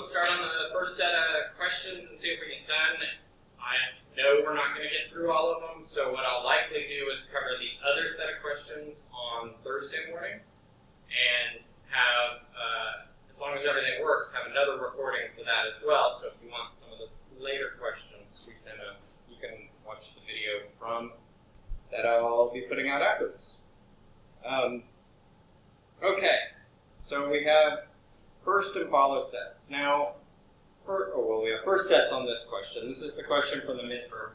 start on the first set of questions and see if we get done. I know we're not going to get through all of them, so what I'll likely do is cover the other set of questions on Thursday morning, and have, as long as everything works, have another recording for that as well. So if you want some of the later questions, we can you can watch the video from that I'll be putting out after this. Okay, so we have first and follow sets. Now, we have first sets on this question. This is the question from the midterm.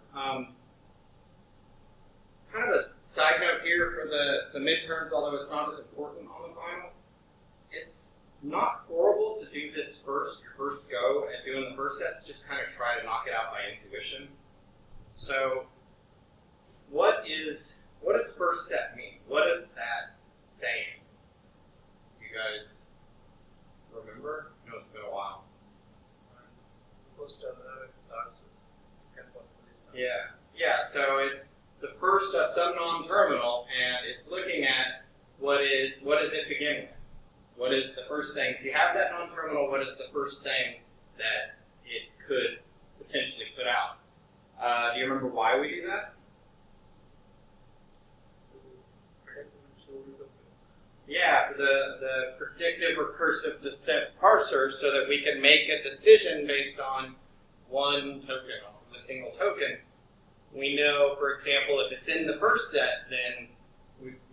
Kind of a side note here for the midterms, although it's not as important on the final. It's not horrible to do this first, your first go at doing the first sets. Just kind of try to knock it out by intuition. So, what does first set mean? What is that saying? You guys remember? I know it's been a while. First terminal starts with can possibly start. Yeah. So it's the first of some non-terminal, and it's looking at what does it begin with? What is the first thing? If you have that non-terminal, what is the first thing that it could potentially put out? Do you remember why we do that? Yeah, for the predictive recursive descent parser, so that we can make a decision based on one token, off of a single token. We know, for example, if it's in the first set, then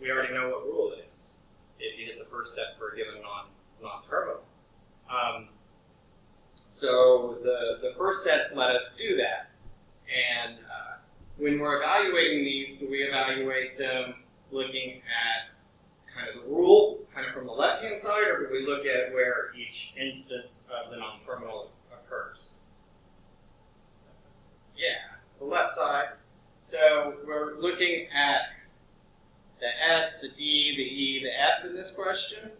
we already know what rule it is if you hit the first set for a given non-terminal. So the first sets let us do that. And when we're evaluating these, do we evaluate them looking at kind of the rule, kind of from the left-hand side, or do we look at where each instance of the non-terminal occurs? Yeah, the left side. So we're looking at the S, the D, the E, the F in this question.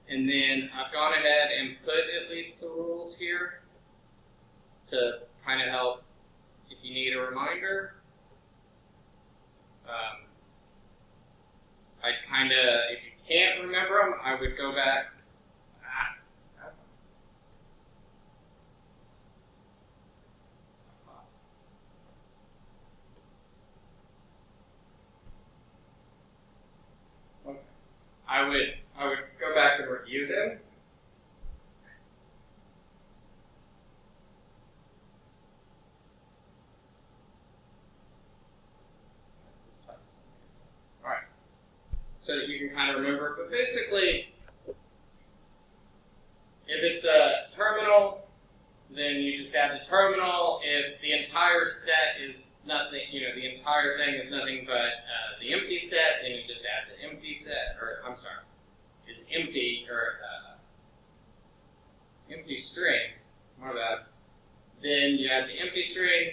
And then I've gone ahead and put at least the rules here to kind of help if you need a reminder. If you can't remember them, I would go back. Okay. I would go back and review them. So that you can kind of remember. But basically, if it's a terminal, then you just add the terminal. If the entire set is nothing, the entire thing is nothing but the empty set, then you just add the empty set, is empty, or empty string, my bad. Then you add the empty string.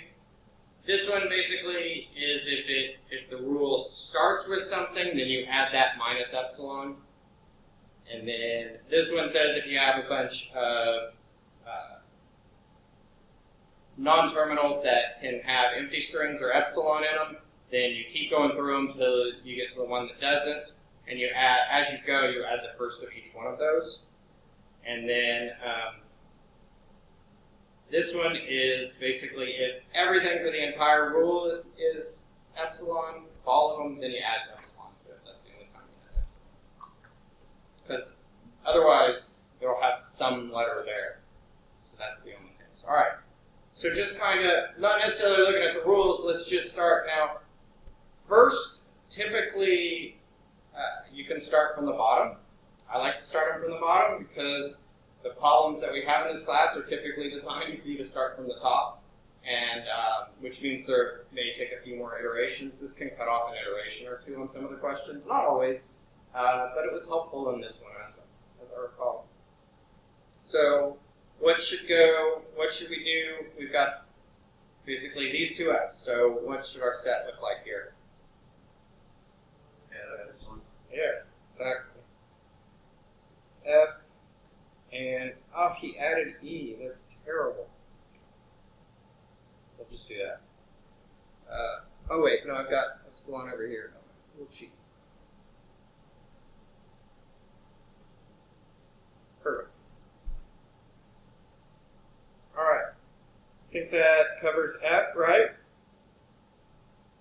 This one basically is if the rule starts with something, then you add that minus epsilon. And then this one says if you have a bunch of non-terminals that can have empty strings or epsilon in them, then you keep going through them till you get to the one that doesn't. And you add, as you go, you add the first of each one of those. And then this one is basically if everything for the entire rule is epsilon, all of them, then you add epsilon to it. That's the only time you add epsilon. Because otherwise, it'll have some letter there. So that's the only case. All right. So just kind of, not necessarily looking at the rules, let's just start now. First, typically, you can start from the bottom. I like to start them from the bottom because the problems that we have in this class are typically designed for you to start from the top, and which means there may take a few more iterations. This can cut off an iteration or two on some of the questions. Not always, but it was helpful in this one, as I recall. So what should we do? We've got basically these two F's. So what should our set look like here? Yeah, exactly. F, and he added E. That's terrible. We'll just do that. Oh wait, no, I've got epsilon over here. We'll cheat. Perfect. think that covers F, right?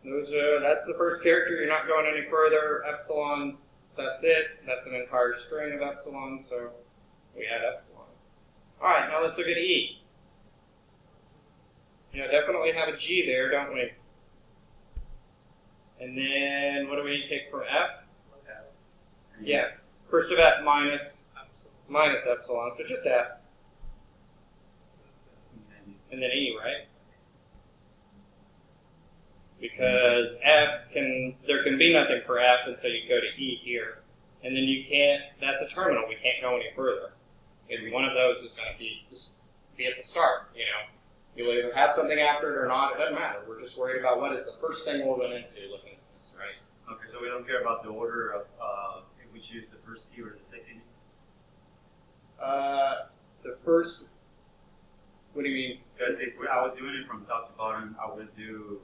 That's the first character. You're not going any further. Epsilon, that's it. That's an entire string of epsilon, so we add epsilon. All right, now let's look at E. Definitely have a G there, don't we? And then what do we take from F? Yeah, first of F minus epsilon, so just F. And then E, right? Because there can be nothing for F, and so you go to E here. And then you can't, that's a terminal, we can't go any further. It's one of those is going to be at the start, You'll either have something after it or not, it doesn't matter. We're just worried about what is the first thing we'll run into looking at this, right? Okay, so we don't care about the order of if we choose the first key or the second? The first, what do you mean? Because if I was doing it from top to bottom, I would do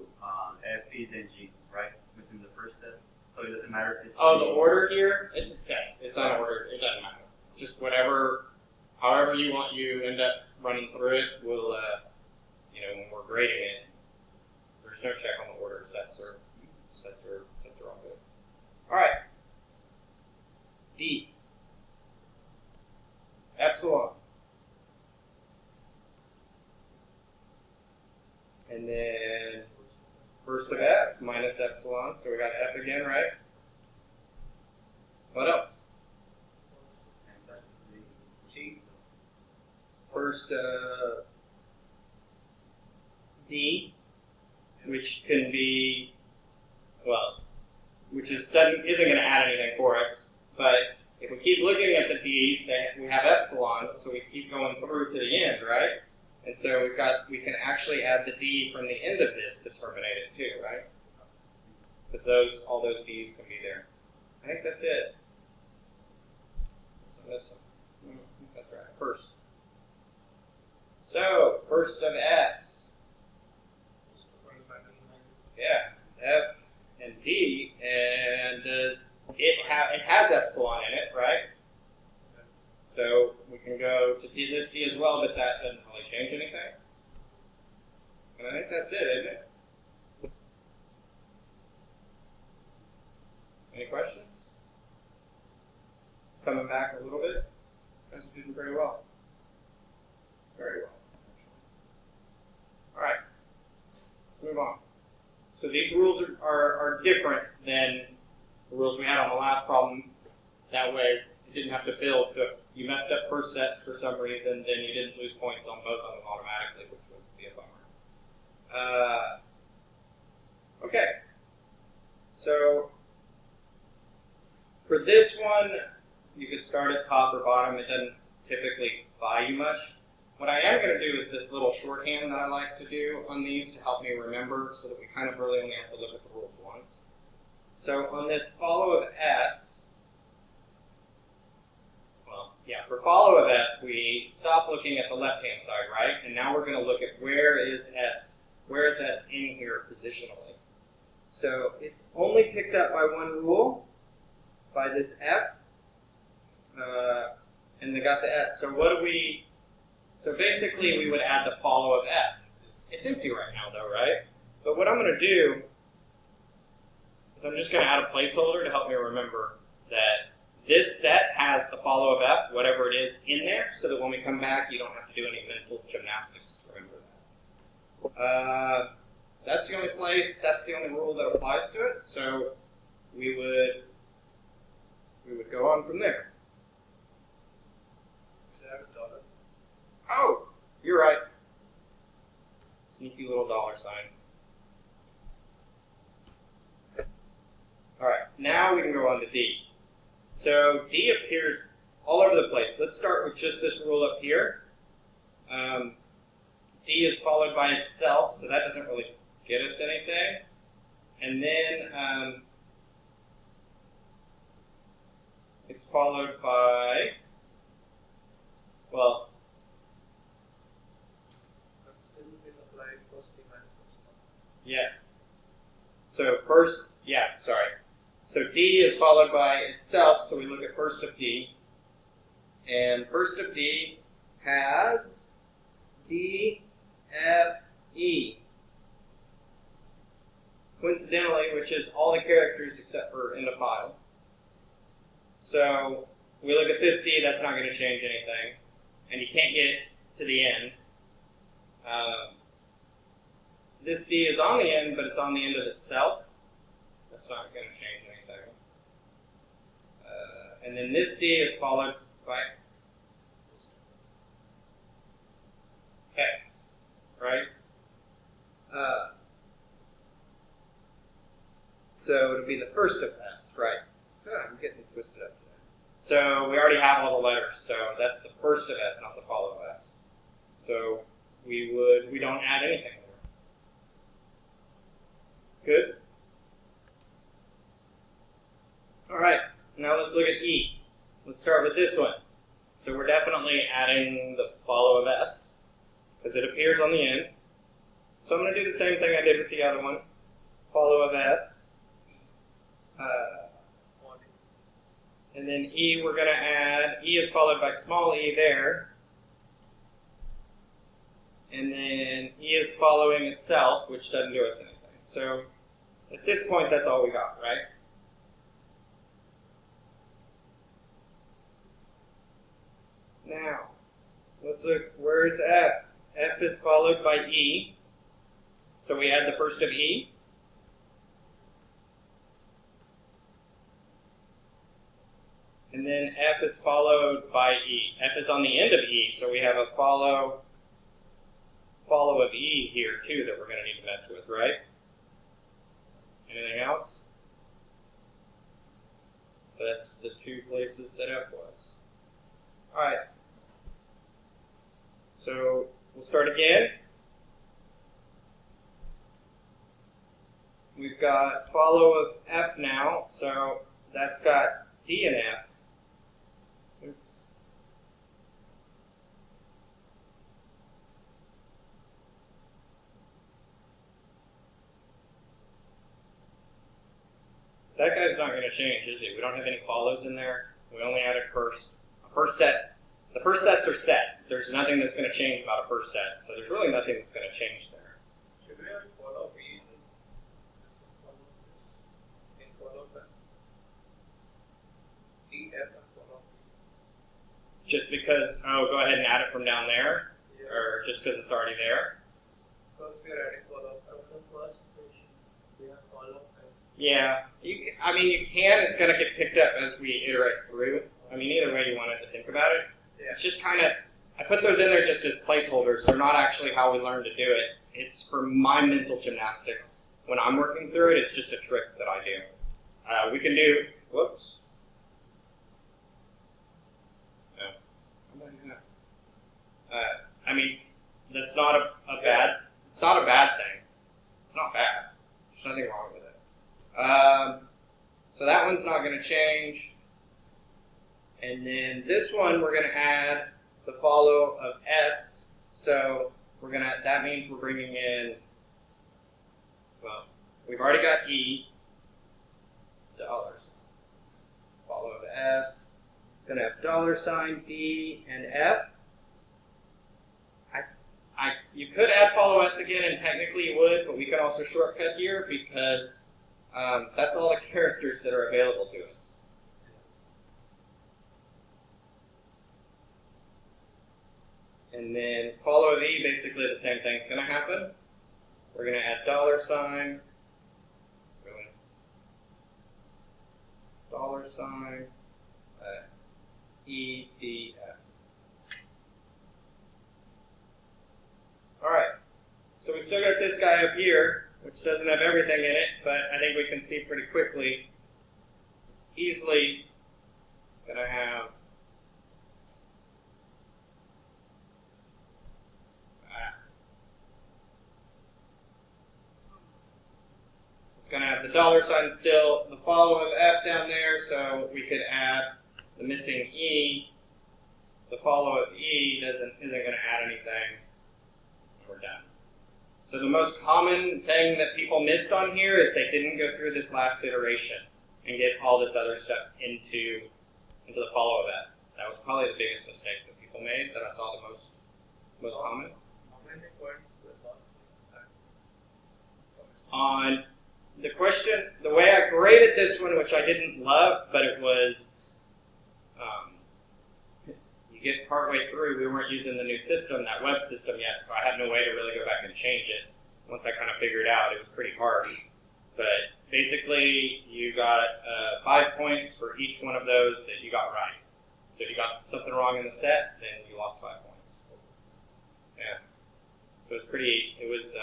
F, E, then G, right? Within the first set. So it doesn't matter if it's the order here, it's a set. It's unordered. It doesn't matter. Just however you want, you end up running through it. We'll, when we're grading it, there's no check on the order. Sets are all good. All right. D. Epsilon. And then first of F minus epsilon. So we got F again, right? What else? First D, which can be, which isn't going to add anything for us. But if we keep looking at the D's, we have epsilon, so we keep going through to the end, right? And so we can actually add the D from the end of this to terminate it too, right? Because all those D's can be there. I think that's it. So this one. That's right. First. So first of S. Yeah, F and D, and it has epsilon in it, right? So we can go to this D as well, but that doesn't really change anything. And I think that's it, isn't it? Any questions? Coming back a little bit? You guys are doing very well. Very well, actually. All right, let's move on. So these rules are different than the rules we had on the last problem. That way, you didn't have to build. So if you messed up first sets for some reason, then you didn't lose points on both of them automatically, which would be a bummer. Okay. So for this one, you could start at top or bottom. It doesn't typically buy you much. What I am going to do is this little shorthand that I like to do on these to help me remember so that we kind of really only have to look at the rules once. So on this follow of S, for follow of S, we stop looking at the left-hand side, right? And now we're going to look at where is S in here positionally. So it's only picked up by one rule, by this F, and they got the S. So so basically we would add the follow of F. It's empty right now though, right? But what I'm going to do is I'm just going to add a placeholder to help me remember that this set has the follow of F, whatever it is, in there, so that when we come back, you don't have to do any mental gymnastics to remember that. That's the only rule that applies to it, so we would go on from there. Oh, you're right. Sneaky little dollar sign. All right, now we can go on to D. So D appears all over the place. Let's start with just this rule up here. D is followed by itself, so that doesn't really get us anything. And then it's followed by, So D is followed by itself, so we look at first of D. And first of D has D F, E. Coincidentally, which is all the characters except for end of file. So we look at this D, that's not going to change anything. And you can't get to the end. This D is on the end, but it's on the end of itself. That's not going to change anything. And then this D is followed by S, right? So it'll be the first of S, right? I'm getting twisted up today. So we already have all the letters, so that's the first of S, not the follow of S. So we don't add anything there. Good? Alright, now let's look at E. Let's start with this one. So we're definitely adding the follow of S, because it appears on the end. So I'm going to do the same thing I did with the other one. Follow of S. And then E, we're going to add, E is followed by small e there. And then E is following itself, which doesn't do us anything. So at this point, that's all we got, right? Now, let's look, where is F? F is followed by E. So we add the first of E. And then F is followed by E. F is on the end of E, so we have a follow of E here too that we're going to need to mess with, right? Anything else? That's the two places that F was. Alright. So we'll start again. We've got follow of F now, so that's got D and F. Oops. That guy's not going to change, is he? We don't have any follows in there. We only added first. First set. The first sets are set. There's nothing that's going to change about a first set, so there's really nothing that's going to change there. Should we have follow E in follow plus D F and follow? Just because, go ahead and add it from down there? Yeah. Or just because it's already there? Because we are adding follow from the first equation. We have follow as Yeah. You can. It's going to get picked up as we iterate through. Either way you wanted to think about it. yeah. It's just kind of, I put those in there just as placeholders. They're not actually how we learn to do it. It's for my mental gymnastics. When I'm working through it, it's just a trick that I do. We can do, whoops. No. How about that? That's not a bad, it's not a bad thing. It's not bad. There's nothing wrong with it. So that one's not going to change. And then this one, we're going to add the follow of S. So that means we're bringing in, well, we've already got E, dollars. Follow of S. It's going to have $ D and F. You could add follow S again, and technically you would, but we could also shortcut here because that's all the characters that are available to us. And then follow of E, basically the same thing's going to happen. We're going to add $, E, D, F. Alright, so we still got this guy up here, which doesn't have everything in it, but I think we can see pretty quickly it's easily going to have going to have the $, still, the follow of F down there, so we could add the missing E. The follow of E isn't going to add anything. We're done. So the most common thing that people missed on here is they didn't go through this last iteration and get all this other stuff into the follow of S. That was probably the biggest mistake that people made that I saw the most common. How many points were lost? On the question, the way I graded this one, which I didn't love, but it was, you get partway through, we weren't using the new system, that web system yet, so I had no way to really go back and change it. Once I kind of figured out, it was pretty harsh. But basically, you got 5 points for each one of those that you got right. So if you got something wrong in the set, then you lost 5 points. Yeah. So it was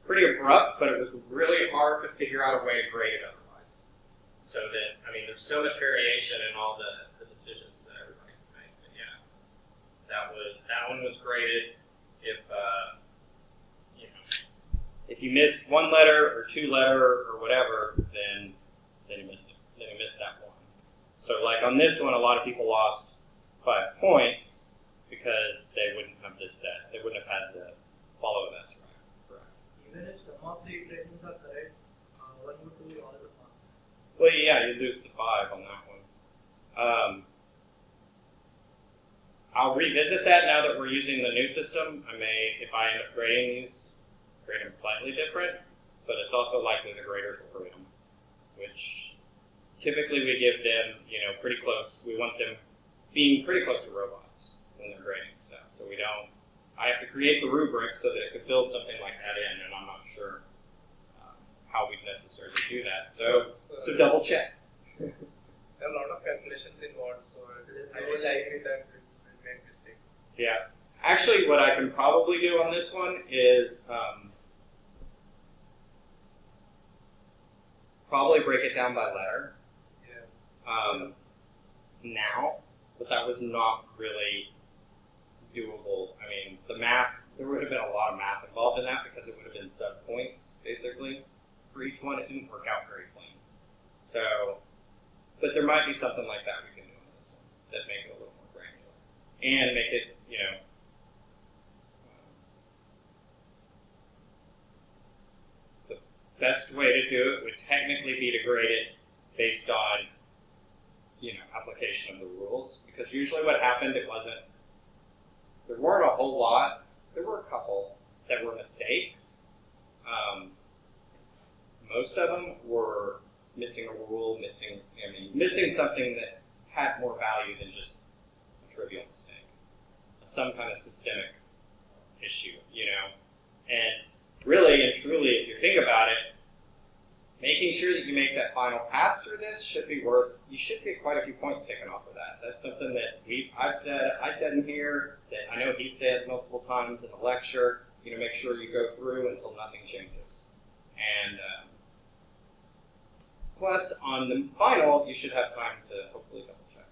pretty abrupt, but it was really hard to figure out a way to grade it otherwise. So that, I mean, there's so much variation in all the decisions that everybody can make. But yeah, that one was graded. If you missed one letter or two letter or whatever, then you missed it. Then you missed that one. So like on this one, a lot of people lost 5 points because they wouldn't have this set. They wouldn't have had to follow this right. Even if some of the iterations are correct, one would do all the marks. Well, yeah, you lose the 5 on that one. I'll revisit that now that we're using the new system. I may, if I end up grading these, grade them slightly different, but it's also likely the graders will grade them, which typically we give them, pretty close. We want them being pretty close to robots when they're grading stuff. So I have to create the rubric so that it could build something like that in, and I'm not sure how we'd necessarily do that. So double check. There are a lot of calculations involved, so it is highly likely that we make mistakes. Yeah. Actually, what I can probably do on this one is probably break it down by letter. Yeah. Now, but that was not really doable. I mean, the math, there would have been a lot of math involved in that because it would have been sub-points, basically, for each one. It didn't work out very clean. So, but there might be something like that we can do on this one that make it a little more granular. And make it, the best way to do it would technically be to grade it based on application of the rules, because usually what happened, there weren't a whole lot, there were a couple that were mistakes. Most of them were missing a rule, missing something that had more value than just a trivial mistake. Some kind of systemic issue, and really and truly, if you think about it, making sure that you make that final pass through this you should get quite a few points taken off of that. That's something that I said in here, that I know he said multiple times in the lecture, make sure you go through until nothing changes. And plus, on the final, you should have time to hopefully double check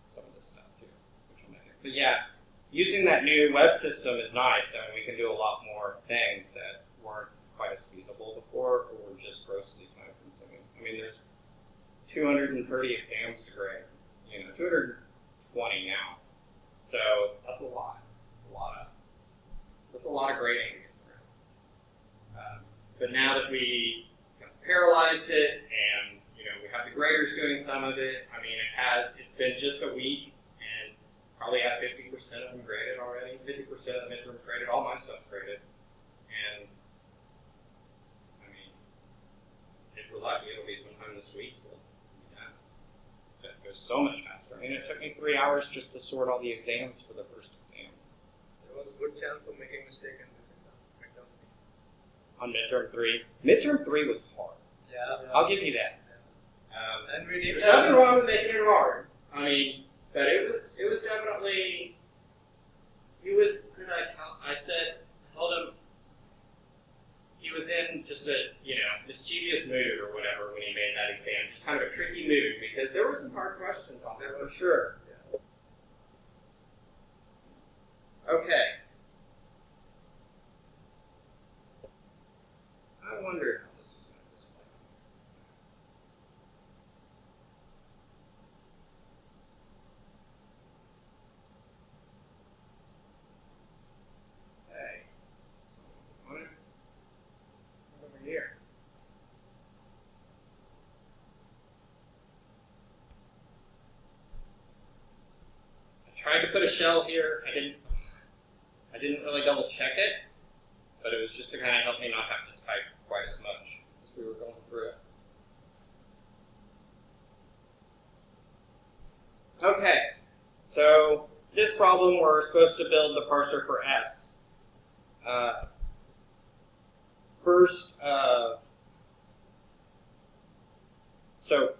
some of this stuff too, which will make it. But yeah, using that new web system is nice, and we can do a lot more things that weren't quite as feasible before, or just grossly time consuming. I mean, there's 230 exams to grade, 220 now. So that's a lot. That's a lot of grading to get through. But now that we kind of paralyzed it, and we have the graders doing some of it, I mean, it's been just a week, and probably have 50% of them graded already. 50% of the midterms graded. All my stuff's graded, and if we're lucky, it'll be sometime this week. But it goes so much faster. I mean, it took me 3 hours just to sort all the exams for the first exam. There was a good chance of making a mistake in this exam. On midterm 3. Midterm 3 was hard. Yeah. I'll give you that. And we did. There's nothing wrong with making it hard. I mean, but it was definitely. What did I told him. He was in just a, mischievous mood or whatever when he made that exam. Just kind of a tricky mood, because there were some hard questions on there for sure. Yeah. Okay. I wondered how this was going to display. Okay. Over here. I tried to put a shell here. I didn't really double check it, but it was just to kind of help me not have to type quite as much as we were going through it. Okay, so this problem we're supposed to build the parser for S. So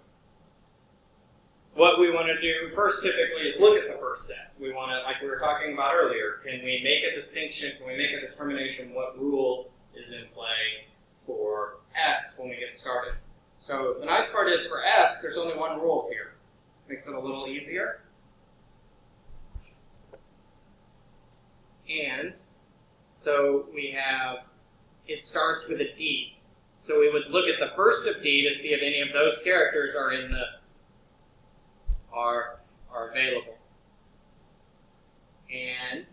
what we want to do first typically is look at the first set. We want to, like we were talking about earlier, can we make a distinction, can we make a determination what rule is in play for S when we get started? So the nice part is for S, there's only one rule here. Makes it a little easier. And so we have, it starts with a D. So we would look at the first of D to see if any of those characters are in the are available. And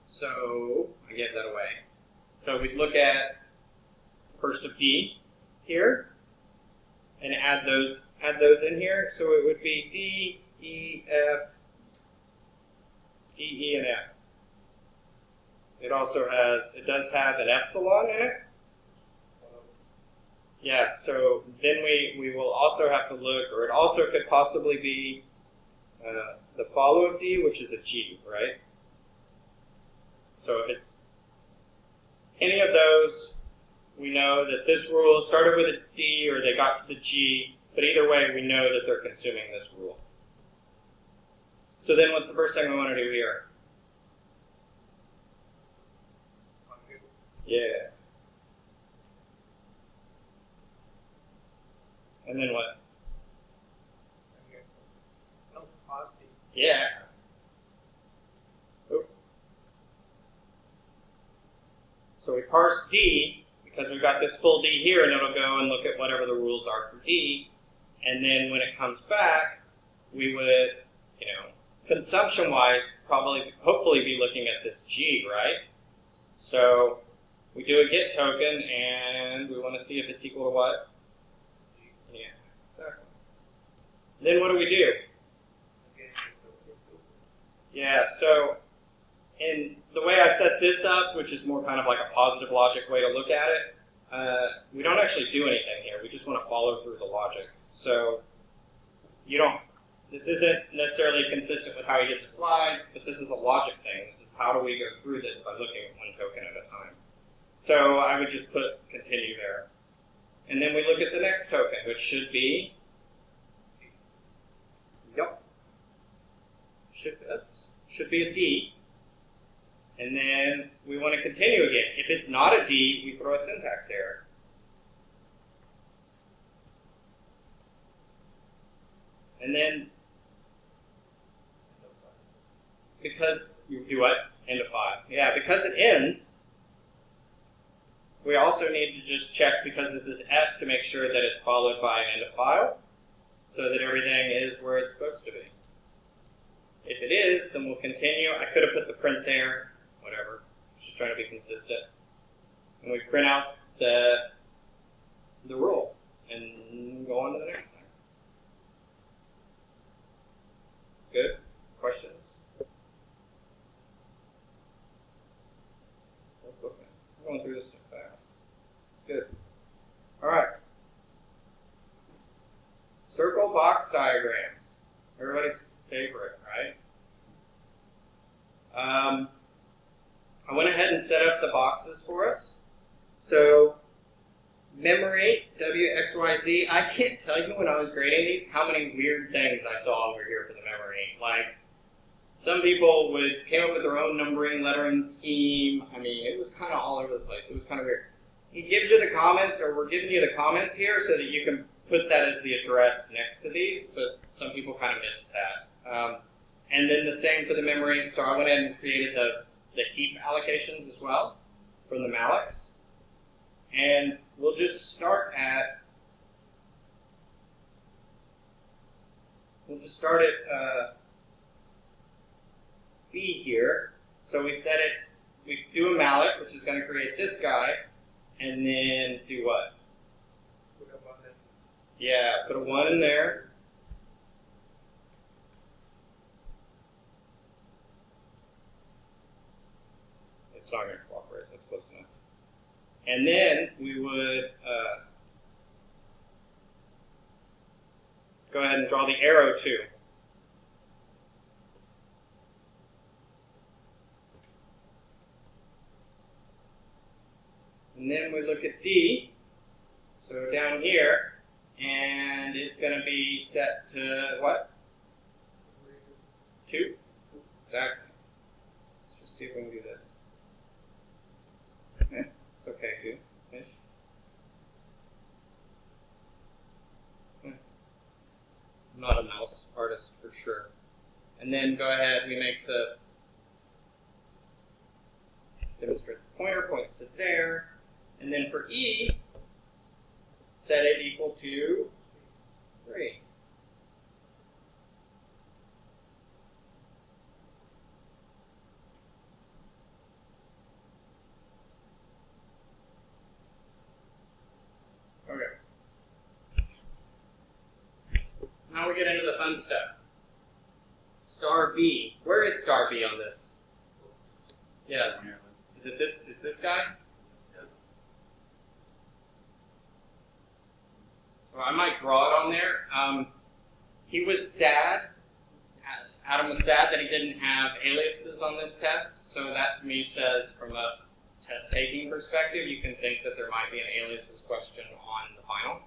so I gave that away. So we'd look at first of D here and add those in here. So it would be D, E, F, D, E, and F. It does have an epsilon in it. Yeah, so then we will also have to look, or it also could possibly be the follow of D, which is a G, right? So if it's any of those, we know that this rule started with a D or they got to the G, but either way we know that they're consuming this rule. So then what's the first thing we want to do here? Yeah. And then what? No, past D. Yeah. Oop. So we parse D because we've got this full D here, and it'll go and look at whatever the rules are for D. And then when it comes back, we would, consumption-wise, hopefully be looking at this G, right? So we do a get token, and we want to see if it's equal to what? Yeah, exactly. Then what do we do? Yeah, so in the way I set this up, which is more kind of like a positive logic way to look at it, we don't actually do anything here. We just want to follow through the logic. So this isn't necessarily consistent with how you did the slides, but this is a logic thing. This is how do we go through this by looking at one token at a time. So I would just put continue there. And then we look at the next token, which should be, should be a D. And then we want to continue again. If it's not a D, we throw a syntax error. And then, because you do what? End of file. Yeah, because it ends, we also need to just check, because this is S, to make sure that it's followed by an end of file, so that everything is where it's supposed to be. If it is, then we'll continue. I could have put the print there, whatever. Just trying to be consistent. And we print out the rule and go on to the next thing. Good? Questions? I'm going through this stuff fast. It's good. All right. Circle box diagrams. Everybody's favorite, right? I went ahead and set up the boxes for us. So, memory, WXYZ, I can't tell you when I was grading these how many weird things I saw over here for the memory. Like, some people came up with their own numbering, lettering scheme. I mean, it was kind of all over the place. It was kind of weird. He gives you the comments, or we're giving you the comments here so that you can put that as the address next to these, but some people kind of missed that. And then the same for the memory. So I went ahead and created the heap allocations as well from the mallocs. And we'll just start at B here. So we set it, we do a malloc, which is going to create this guy, and then do what? Put a 1 in. Yeah, put a 1 in there. it's not going to cooperate. That's close enough. And then we would go ahead and draw the arrow too. And then we look at D, so down here, and it's going to be set to what? 2? Exactly. Let's just see if we can do this. Yeah, it's okay, 2-ish. I'm not a mouse artist for sure. And then go ahead, we make the demonstrate the pointer points to there. And then for E, set it equal to 3. Okay. Now we get into the fun stuff. Star B. Where is star B on this? Yeah. Is it this? It's this guy? So I might draw it on there. He was sad. Adam was sad that he didn't have aliases on this test. So that to me says, from a test-taking perspective, you can think that there might be an aliases question on the final.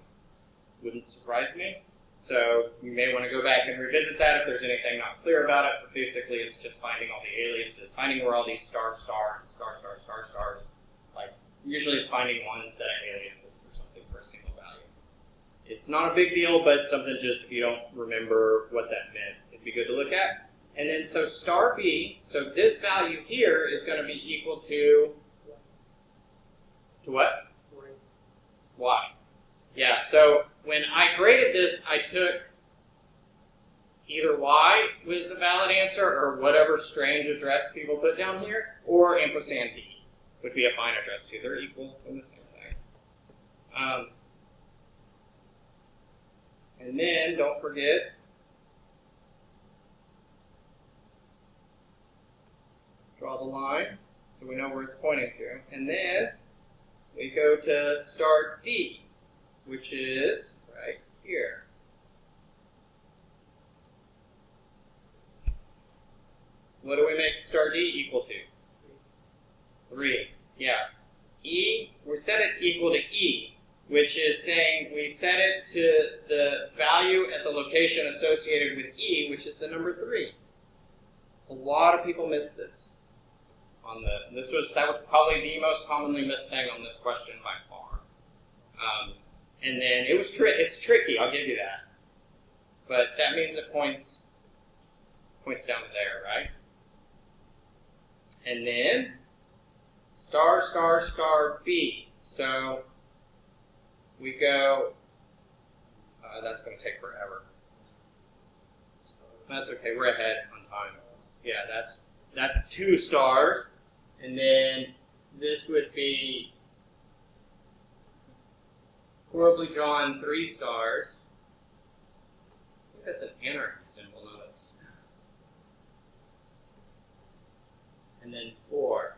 Wouldn't surprise me. So you may want to go back and revisit that if there's anything not clear about it. But basically, it's just finding all the aliases, finding where all these star and stars. Like usually, it's finding one set of aliases or something for a single value. It's not a big deal, but something just if you don't remember what that meant, it'd be good to look at. And then so star B, so this value here is going to be equal to what? Y. Yeah, so when I graded this, I took either Y was a valid answer or whatever strange address people put down here, or ampersand D would be a fine address too. They're equal in the same thing. And then, don't forget, draw the line so we know where it's pointing to. And then we go to star D, which is right here. What do we make star D equal to? 3. Yeah. E, we set it equal to E, which is saying we set it to the value at the location associated with E, which is the number 3. A lot of people miss this. That was probably the most commonly missed thing on this question by far. And then it's tricky, I'll give you that. But that means it points down to there, right? And then star B. So we go, that's going to take forever. That's okay, we're ahead on time. Yeah, that's 2 stars. And then this would be horribly drawn 3 stars. I think that's an anarchy symbol, notice. And then 4.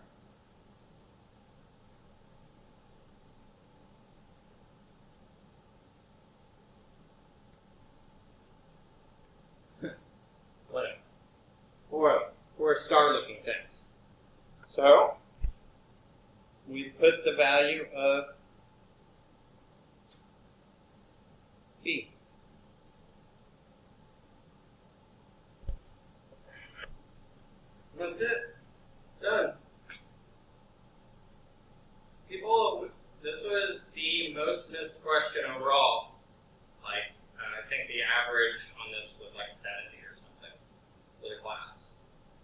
Whatever. 4 star-looking things. So we put the value of B. That's it. Done. People, this was the most missed question overall. Like, I think the average on this was like 70 or something for the class.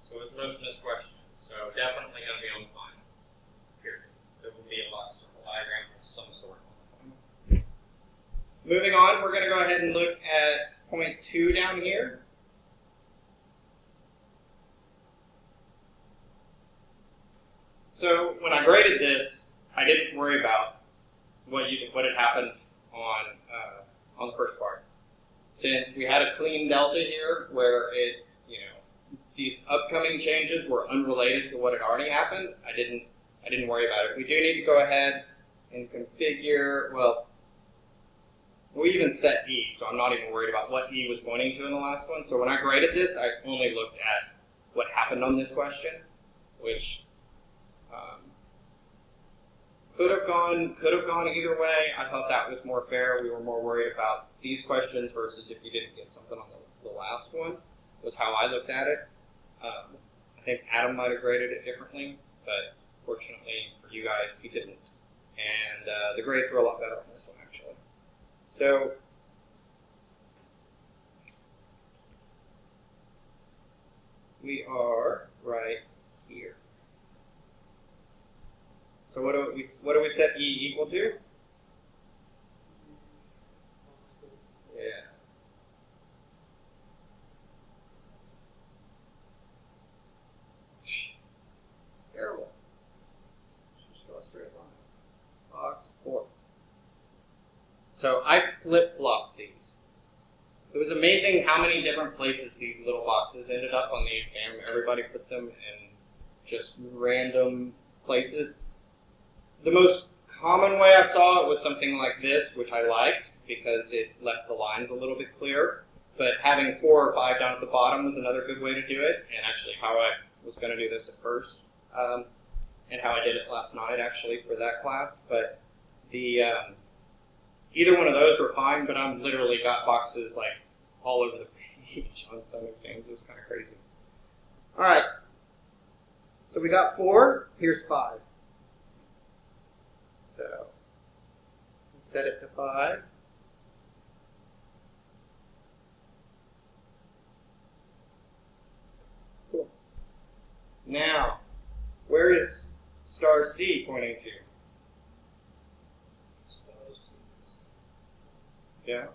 So it was the most missed question. So definitely going to be on the final. Period. There will be a lot of circle diagram of some sort on the final. Moving on, we're going to go ahead and look at point 2 down here. So when I graded this, I didn't worry about what had happened on the first part. Since we had a clean delta here where it, these upcoming changes were unrelated to what had already happened, I didn't I didn't worry about it. We do need to go ahead and configure, well, we even set E, so I'm not even worried about what E was pointing to in the last one. So when I graded this, I only looked at what happened on this question, which could have gone either way. I thought that was more fair. We were more worried about these questions versus if you didn't get something on the last one, was how I looked at it. I think Adam might have graded it differently, but fortunately for you guys, he didn't. And the grades were a lot better on this one, actually. So we are right here. So what do we set E equal to? Yeah. It's terrible. Just draw a straight line. Box 4. So I flip-flopped these. It was amazing how many different places these little boxes ended up on the exam. Everybody put them in just random places. The most common way I saw it was something like this, which I liked because it left the lines a little bit clearer. But having 4 or 5 down at the bottom was another good way to do it, and actually how I was going to do this at first, and how I did it last night actually for that class. But the either one of those were fine, but I'm literally got boxes like all over the page on some exams. It was kind of crazy. All right, so we got 4. Here's 5. So set it to 5. Cool. Now, where is star C pointing to? Yeah.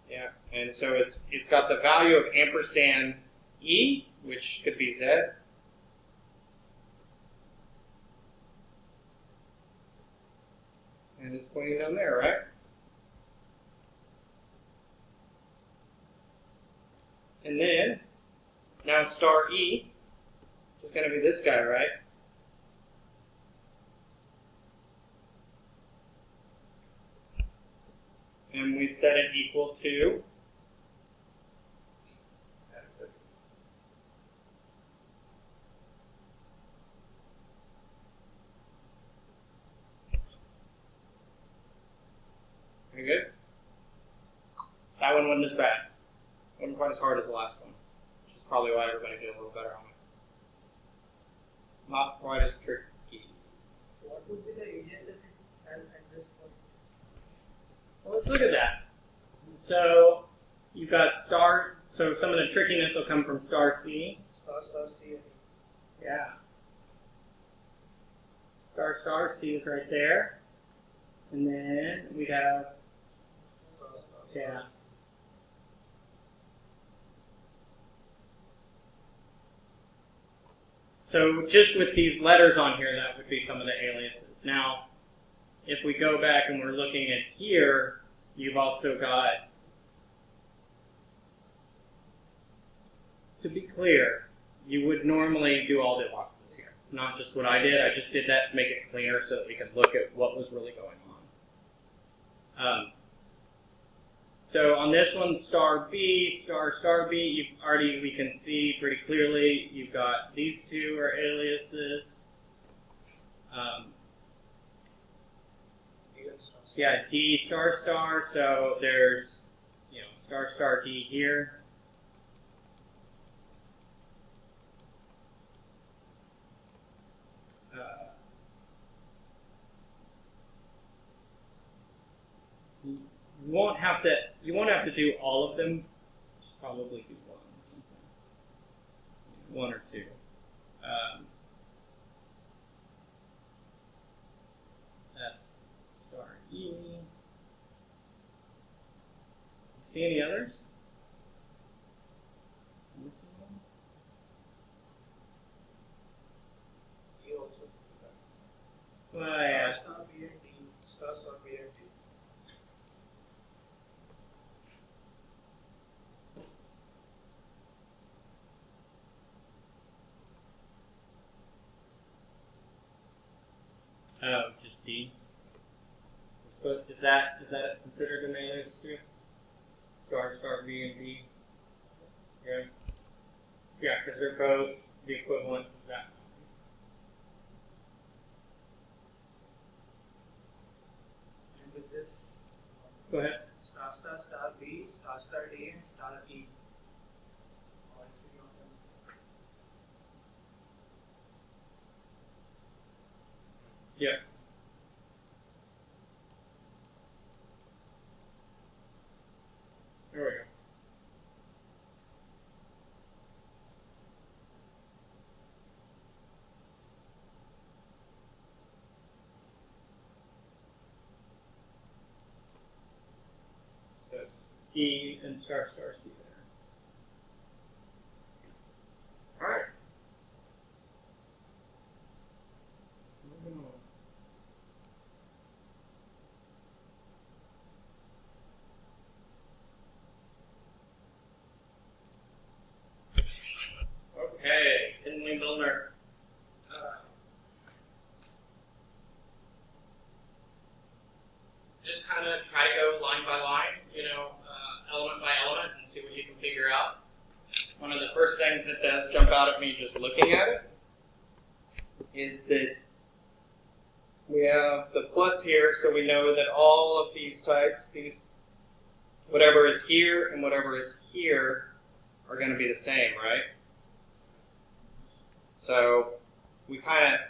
Yeah, and so it's got the value of ampersand E, which could be Z. And it's pointing down there, right? And then, now star E, which is going to be this guy, right? And we set it equal to pretty good. That one wasn't as bad. Wasn't quite as hard as the last one, which is probably why everybody did a little better on it. Not quite as tricky. What would be the ADSS at this point? Well, let's look at that. So you've got star, so some of the trickiness will come from star C. Star C. Yeah. Star C is right there. And then we have, yeah. So just with these letters on here, that would be some of the aliases. Now, if we go back and we're looking at here, you've also got, to be clear, you would normally do all the boxes here. Not just what I did. I just did that to make it cleaner so that we could look at what was really going on. So on this one, star B, star B, we can see pretty clearly you've got these two are aliases. Yeah, D star, so there's, star D here. You won't have to do all of them. Just probably do one or something. 1 or 2. That's star E. See any others? This one? E also. Well, yeah. Star B and D. Star B and D. Oh, just D. Is that considered an alias too? Star, B, and D. Yeah. Yeah, because they're both the equivalent of that. And with this, Go ahead. star star star B, star star D, and star E. All should be on them. Yeah. There we go. That's E and star C there. All right. Moving on. Okay, Henley Milner. Just kind of try to go line by line, element by element, and see what you can figure out. One of the first things that does jump out at me just looking at it is that we have the plus here, so we know that all of these types, whatever is here and whatever is here, are going to be the same, right? So we kind of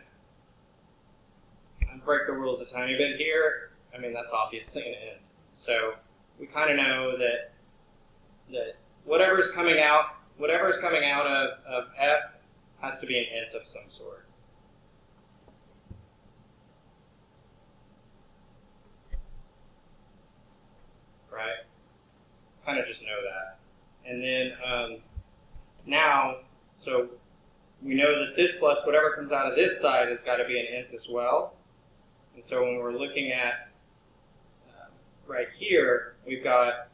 break the rules a tiny bit here. I mean, that's obviously an int. So we kind of know that whatever's coming out of f has to be an int of some sort. Right? Kind of just know that. And then now, so we know that this plus whatever comes out of this side has got to be an int as well. And so when we're looking at right here, we've got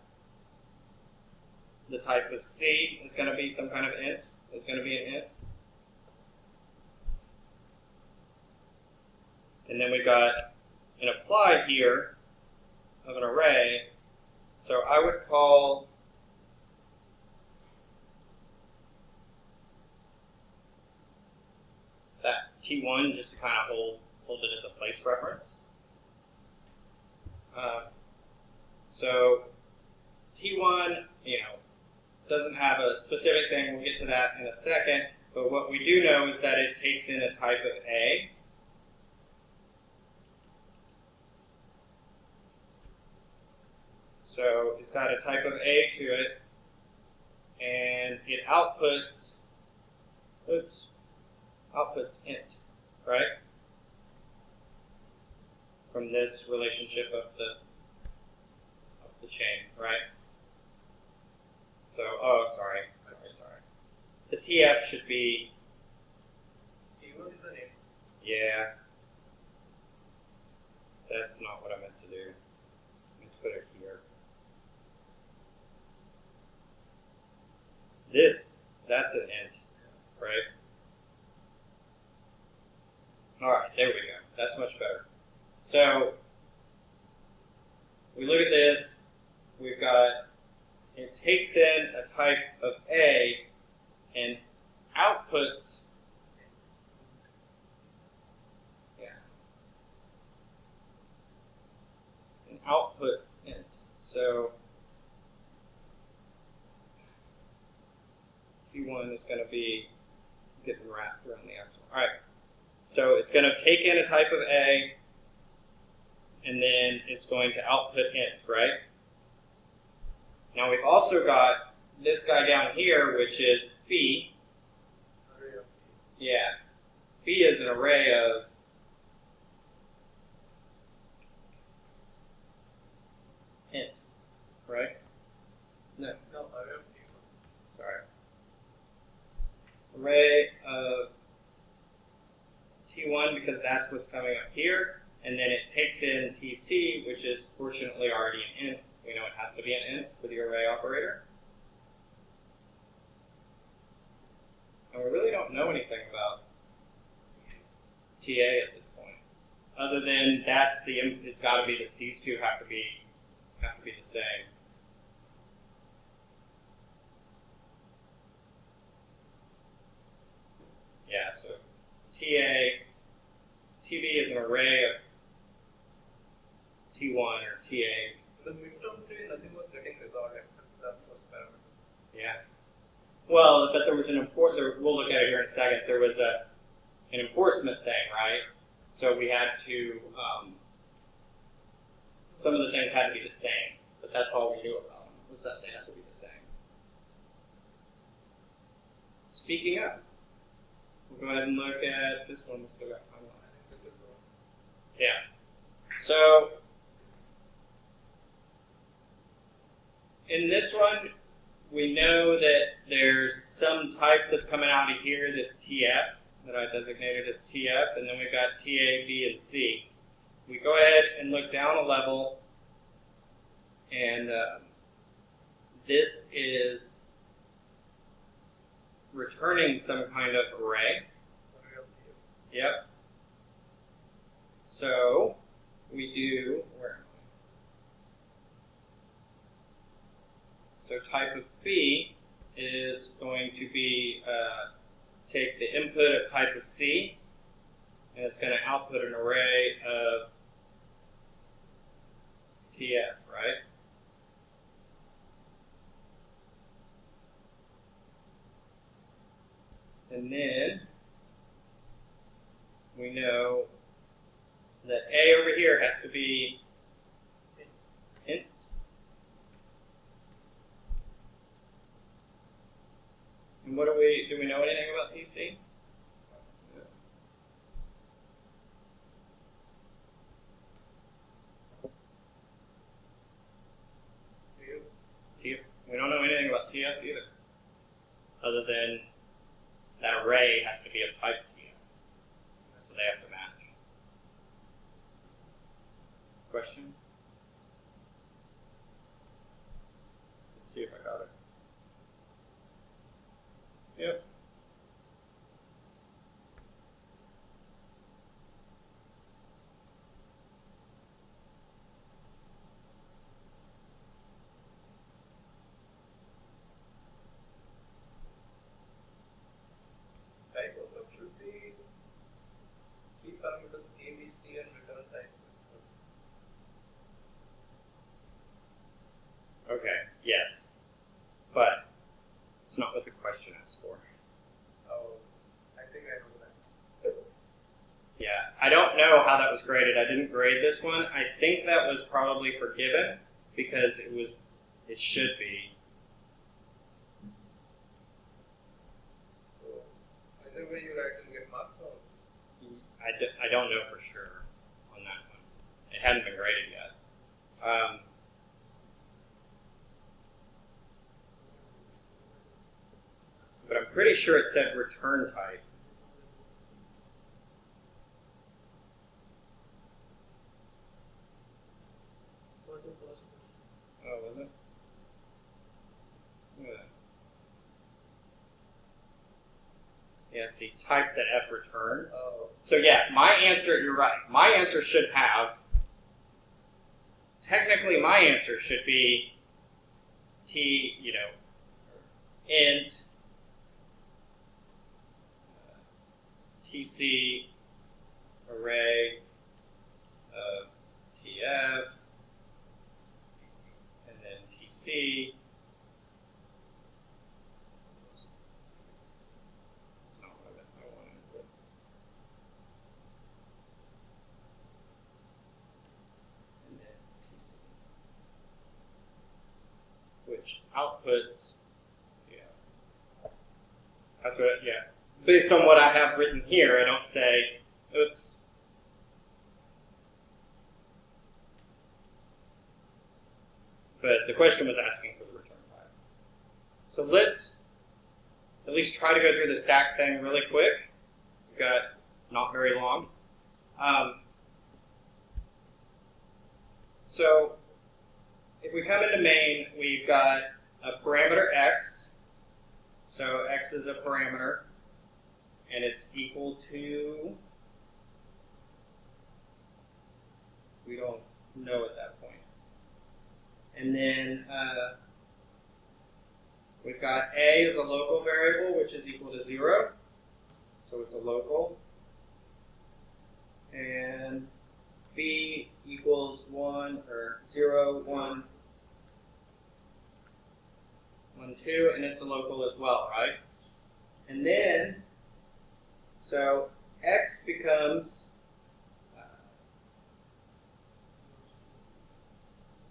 the type of C is going to be some kind of int, is going to be an int. And then we've got an apply here of an array. So I would call that T1 just to kind of hold it as a place reference. So T1, doesn't have a specific thing. We'll get to that in a second. But what we do know is that it takes in a type of A. So it's got a type of A to it, and it outputs int, right? From this relationship of the chain, right? So, sorry. The TF should be. T1 is the name. Yeah. That's not what I meant to do. I meant to put it here. That's an int, right? Alright, there we go. That's much better. So, we look at this, we've got, it takes in a type of A and outputs, int. So, T1 is going to be getting wrapped around the axle. All right. So it's going to take in a type of A, and then it's going to output int, right? Now we've also got this guy down here, which is B. Array of Yeah. B is an array of int, right? No. array of T1. Sorry. Array of T1 because that's what's coming up here, and then it takes in TC, which is fortunately already an int. We know it has to be an int for the array operator. And we really don't know anything about TA at this point, other than that's the, it's got to be, these two have to be the same. Yeah, so TB is an array of T1 or TA. The midterm tree, nothing was getting resolved except that first parameter. Yeah. Well, but there was an we'll look at it here in a second. There was an enforcement thing, right? So we had to, some of the things had to be the same, but that's all we knew about them, was that they had to be the same. Speaking of, we'll go ahead and look at this one. We still got time left. Yeah. So, in this one, we know that there's some type that's coming out of here that's TF, that I designated as TF, and then we've got TA, B, and C. We go ahead and look down a level, and this is returning some kind of array. Yep. So we do, where am I? So type of B is going to be, take the input of type of C, and it's going to output an array of TF, right? And then we know that A over here has to be int. And what do we know anything about TC? TF. We don't know anything about TF either, other than that array has to be of type TF, so they have to match. Question? Let's see if I got it. Yep. Type of it should be 3 parameters A, B, C, and return type. Okay, yes. But it's not what the question asks for. Oh, I think I know that. Yeah, I don't know how that was graded. I didn't grade this one. I think that was probably forgiven because it should be. So, either way you write and get marks or? I don't know for sure on that one. It hadn't been graded yet. But I'm pretty sure it said return type. What's the first question? Oh, was it? Yeah. Yeah, see, type that F returns. Oh. So yeah, my answer, you're right. My answer should have, technically my answer should be T, int TC array of TF, and then TC. That's not what I wanted to put. And then TC, which outputs TF. That's what, yeah. Based on what I have written here, I don't say, oops. But the question was asking for the return type. So let's at least try to go through the stack thing really quick. We've got not very long. So if we come into main, we've got a parameter x. So x is a parameter. And it's equal to no at that point. And then we've got A is a local variable, which is equal to 0. So it's a local. And B equals 1 or 0, 1, 1, 2, and it's a local as well, right? And then, so X becomes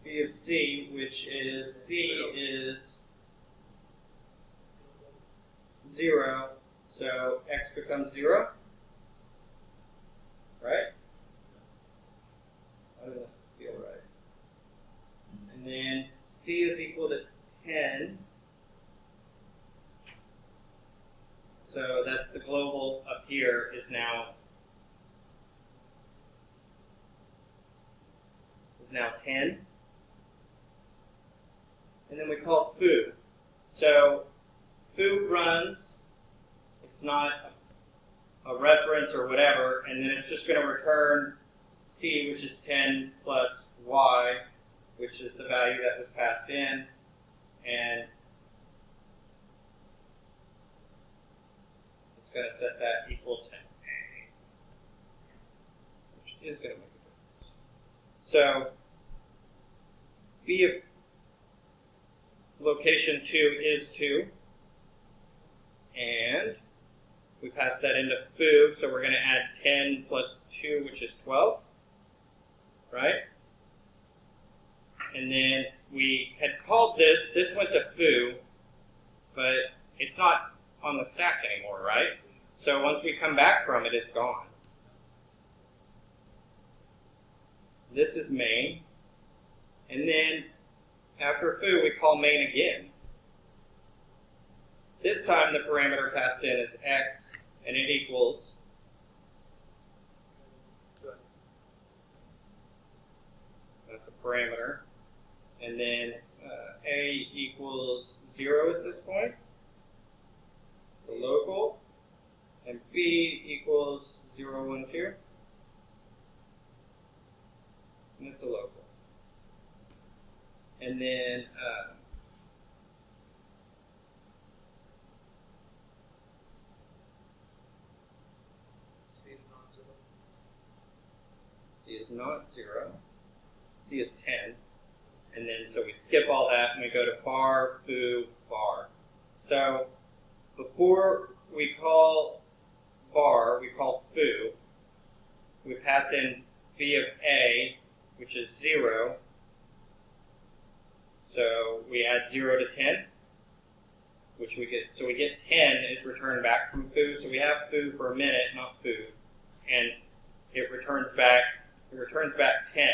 B of C, which is C is 0, so X becomes 0, right? How does that feel right? And then C is equal to 10. So that's the global up here is now 10. And then we call foo. So foo runs, it's not a reference or whatever, and then it's just going to return C, which is 10 plus Y, which is the value that was passed in, and it's going to set that equal to A, which is going to make a difference. So B of location 2 is 2, and we pass that into foo, so we're going to add 10 plus 2, which is 12, right? And then we had called this went to foo, but it's not on the stack anymore, right? So once we come back from it, it's gone. This is main, and then after foo, we call main again. This time the parameter passed in is X, and it equals that's a parameter. And then A equals 0 at this point. It's a local. And B equals 0, 1, 2. And it's a local. And then C is not 0. C is 10. And then so we skip all that and we go to bar, foo, bar. So before we call bar, we call foo. We pass in B of A, which is 0. So we add 0 to 10, which we get. So we get 10 is returned back from foo. So we have foo for a minute, not food, and it returns back 10.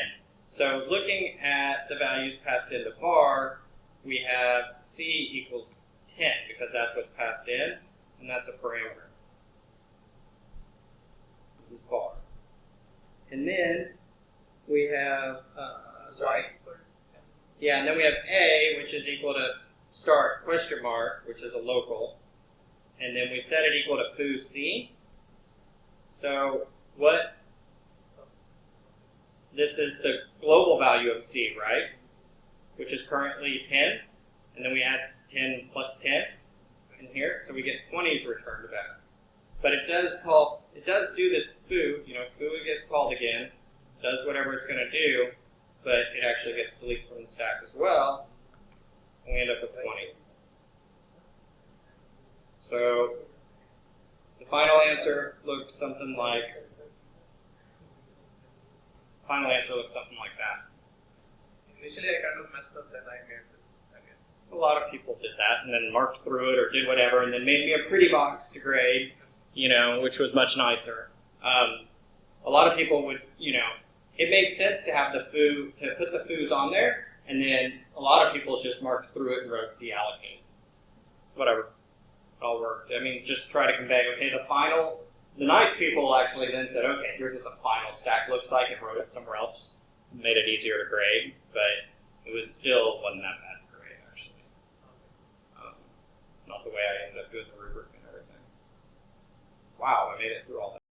So looking at the values passed into bar, we have C equals 10 because that's what's passed in, and that's a parameter. This is bar. And then we have, yeah, and then we have A, which is equal to start question mark, which is a local, and then we set it equal to foo C. So what? This is the global value of C, right? Which is currently 10, and then we add 10 plus 10 in here, so we get 20s returned back. But it does do this foo. Foo gets called again, does whatever it's going to do, but it actually gets deleted from the stack as well, and we end up with 20. So the final answer looks something like that. Initially, I kind of messed up, then I made this again. A lot of people did that and then marked through it or did whatever and then made me a pretty box to grade, which was much nicer. A lot of people would, it made sense to have the foo, to put the foos on there, and then a lot of people just marked through it and wrote deallocate. Whatever. It all worked. Just try to convey, okay, the nice people actually then said, okay, here's what the final stack looks like, and wrote it somewhere else. Made it easier to grade, but it wasn't that bad to grade, actually. Not the way I ended up doing the rubric and everything. Wow, I made it through all that.